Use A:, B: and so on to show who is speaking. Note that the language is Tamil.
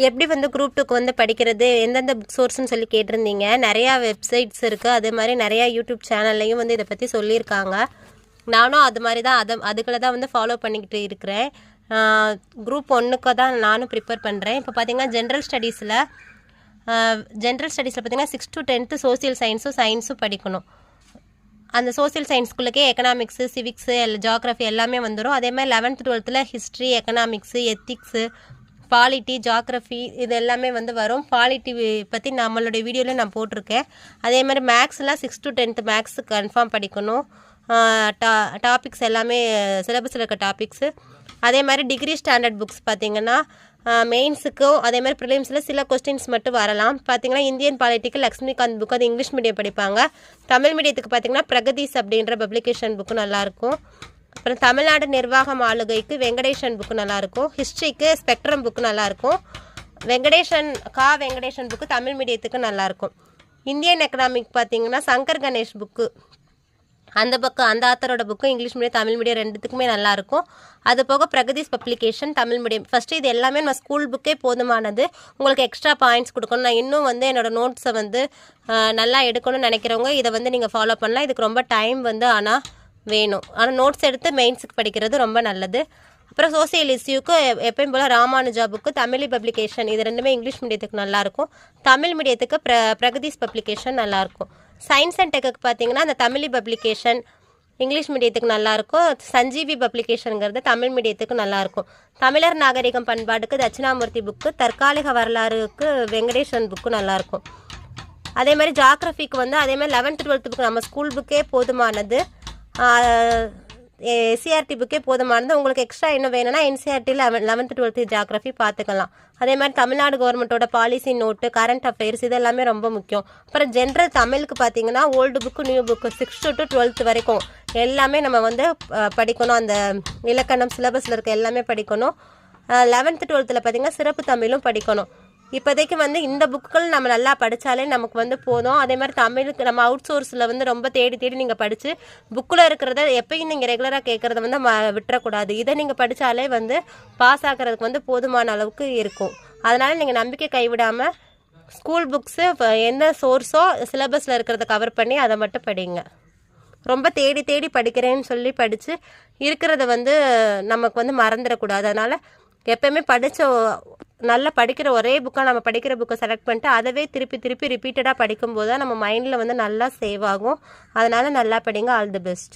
A: எப்படி வந்து குரூப் 2க்கு வந்து படிக்கிறது எந்தெந்த புக் சோர்ஸ்னு சொல்லி கேட்டிருந்தீங்க. நிறையா வெப்சைட்ஸ் இருக்குது, அது மாதிரி நிறையா யூடியூப் சேனல்லையும் வந்து இதை பற்றி சொல்லியிருக்காங்க. நானும் அது மாதிரி தான் அதுக்குள்ள தான் வந்து ஃபாலோ பண்ணிக்கிட்டு இருக்கிறேன். குரூப் 1க்கு தான் நானும் ப்ரிப்பேர் பண்ணுறேன். இப்போ பார்த்தீங்கன்னா ஜென்ரல் ஸ்டடீஸில் பார்த்தீங்கன்னா 6 to 10th சோசியல் சயின்ஸும் படிக்கணும். அந்த சோசியல் சயின்ஸ்குள்ளே எக்கனாமிக்ஸு, சிவிக்ஸு, ஜியாகிரஃபி எல்லாமே வந்துடும். அதேமாதிரி 11th 12th history, economics, ethics, polity, geography இது எல்லாமே வந்து வரும். பாலிட்டி பற்றி நம்மளுடைய வீடியோவில் நான் போட்டிருக்கேன். அதே மாதிரி மேக்ஸ்லாம் 6 to 10th மேக்ஸ் கன்ஃபார்ம் படிக்கணும். டாபிக்ஸ் எல்லாமே சிலபஸில் இருக்க டாபிக்ஸு. அதே மாதிரி டிகிரி ஸ்டாண்டர்ட் புக்ஸ் பார்த்திங்கன்னா மெயின்ஸுக்கும் அதே மாதிரி ப்ரிலிம்ஸில் சில கொஸ்டின்ஸ் மட்டும் வரலாம். பார்த்திங்கன்னா இந்தியன் பாலிட்டிக்கு லக்ஷ்மிகாந்த் புக், அது இங்கிலீஷ் மீடியம் படிப்பாங்க. தமிழ் மீடியத்துக்கு பார்த்திங்கன்னா பிரகதீஷ் அப்படின்ற பப்ளிகேஷன் புக்கு நல்லாயிருக்கும். அப்புறம் தமிழ்நாடு நிர்வாகம் ஆளுகைக்கு வெங்கடேஷன் புக்கு நல்லாயிருக்கும். ஹிஸ்ட்ரிக்கு ஸ்பெக்ட்ரம் புக்கு நல்லாயிருக்கும். வெங்கடேஷன் புக்கு தமிழ் மீடியத்துக்கு நல்லாயிருக்கும். இந்தியன் எக்கனாமிக் பார்த்திங்கன்னா சங்கர் கணேஷ் புக்கு, அந்த ஆத்தரோட book English medium Tamil medium ரெண்டுத்துக்குமே நல்லாயிருக்கும். அது போக Pragatheesh publication Tamil medium. First இது எல்லாமே நம்ம ஸ்கூல் புக்கே போதுமானது. உங்களுக்கு எக்ஸ்ட்ரா பாயிண்ட்ஸ் கொடுக்கணும். நான் இன்னும் வந்து என்னோடய நோட்ஸை வந்து நல்லா எடுக்கணும்னு நினைக்கிறவங்க இதை வந்து நீங்கள் ஃபாலோ பண்ணலாம். இதுக்கு ரொம்ப டைம் வந்து ஆனால் வேணும். ஆனால் நோட்ஸ் எடுத்து மெயின்ஸுக்கு படிக்கிறது ரொம்ப நல்லது. அப்புறம் சோசியல் இஷ்யூக்கு எப்பயும் போல் ராமானுஜா புக்கு, தமிழ் பப்ளிகேஷன் இது ரெண்டுமே இங்கிலீஷ் மீடியத்துக்கு நல்லாயிருக்கும். தமிழ் மீடியத்துக்கு பிரகதீஷ் பப்ளிகேஷன் நல்லாயிருக்கும். சயின்ஸ் அண்ட் டெக்குக்கு பார்த்தீங்கன்னா அந்த தமிழ் பப்ளிகேஷன் இங்கிலீஷ் மீடியத்துக்கு நல்லாயிருக்கும். சஞ்சீவி பப்ளிகேஷனுங்கிறது தமிழ் மீடியத்துக்கு நல்லாயிருக்கும். தமிழர் நாகரிகம் பண்பாடுக்கு தட்சிணாமூர்த்தி புக்கு, தற்காலிக வரலாறுக்கு வெங்கடேஷன் புக்கு நல்லாயிருக்கும். அதே மாதிரி ஜியாகிரஃபிக்கு வந்து அதே மாதிரி 11th 12th புக்கு நம்ம ஸ்கூல் புக்கே போதுமானது. எஸ்சிஆர்டி புக்கே போதுமானது. உங்களுக்கு எக்ஸ்ட்ரா என்ன வேணும்னா என்சிஆர்டியில் 11th 12th ஜியாகிரஃபி பார்த்துக்கலாம். அதே மாதிரி தமிழ்நாடு கவர்மெண்ட்டோட பாலிசி நோட்டு, கரண்ட் அஃபேர்ஸ் இது எல்லாமே ரொம்ப முக்கியம். அப்புறம் ஜென்ரல் தமிழுக்கு பார்த்தீங்கன்னா old book, new book 6 to 12th வரைக்கும் எல்லாமே நம்ம வந்து படிக்கணும். அந்த இலக்கணம் சிலபஸில் இருக்க எல்லாமே படிக்கணும். 11th 12th பார்த்தீங்கன்னா சிறப்பு தமிழும் படிக்கணும். இப்போதைக்கு வந்து இந்த புக்குகள் நம்ம நல்லா படித்தாலே நமக்கு வந்து போதும். அதே மாதிரி தமிழுக்கு நம்ம அவுட் சோர்ஸில் வந்து ரொம்ப தேடி நீங்கள் படித்து புக்கில் இருக்கிறத எப்பயும் நீங்கள் ரெகுலராக கேட்குறத வந்து விட்டுறக்கூடாது. இதை நீங்கள் படித்தாலே வந்து பாஸ் ஆகிறதுக்கு வந்து போதுமான அளவுக்கு இருக்கும். அதனால் நீங்கள் நம்பிக்கை கைவிடாமல் ஸ்கூல் புக்ஸு எந்த சோர்ஸோ சிலபஸில் இருக்கிறத கவர் பண்ணி அதை மட்டும் படிங்க. ரொம்ப தேடி படிக்கிறேன்னு சொல்லி படித்து இருக்கிறத வந்து நமக்கு வந்து மறந்துடக்கூடாது. அதனால் எப்போயுமே நல்லா படிக்கிற ஒரே புக்காக நம்ம படிக்கிற புக்கை செலக்ட் பண்ணிட்டு அதவே திருப்பி ரிப்பீட்டடாக படிக்கும்போது தான் நம்ம மைண்டில் வந்து நல்லா சேவ் ஆகும். அதனால் நல்லா படிங்க. All the best.